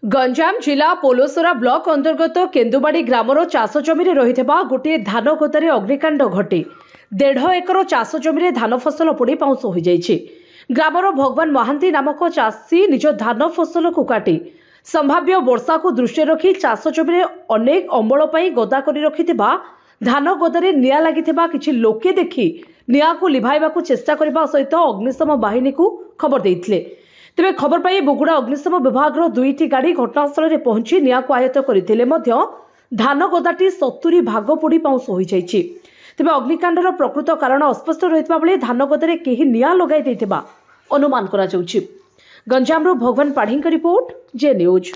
गंजाम जिला पोलोसरा ब्लॉक अंतर्गत केन्दुबाड़ी ग्रामर चाष जमी रही गोटे धान गोदारे अग्निकांड घटी 1.5 एकर चाष जमी धान फसल पोड़ी पाउंस हो जाइए। ग्रामर भगवान महांती नामक चाषी निज धान फसल को काटी संभाव्य वर्षा को दृष्टि रखी चाष जमी अनेक अमल गदा कर रखि धान गदारे निआं लगी किछि लोके देखि निआं को लिभाइबाकू चेष्टा करने सहित अग्निशम बाहिनी को खबर देइथिले। तेबे खबर पाई बुगुड़ा अग्निशम विभाग 2टी गाड़ी घटनास्थल में पहुंची निआं को आयत्त करथिले मध्य धान गदाटी 70 भाग पोड़ी पाउंस हो जाइए। तेबे अग्निकांडर प्रकृत कारण अस्पष्ट रहितबा बेले धान गदारे केही निआं लगाई दैथिबा अनुमान करा जाउछि। गंजामरू भगवान पाढ़ी रिपोर्ट जे न्यूज।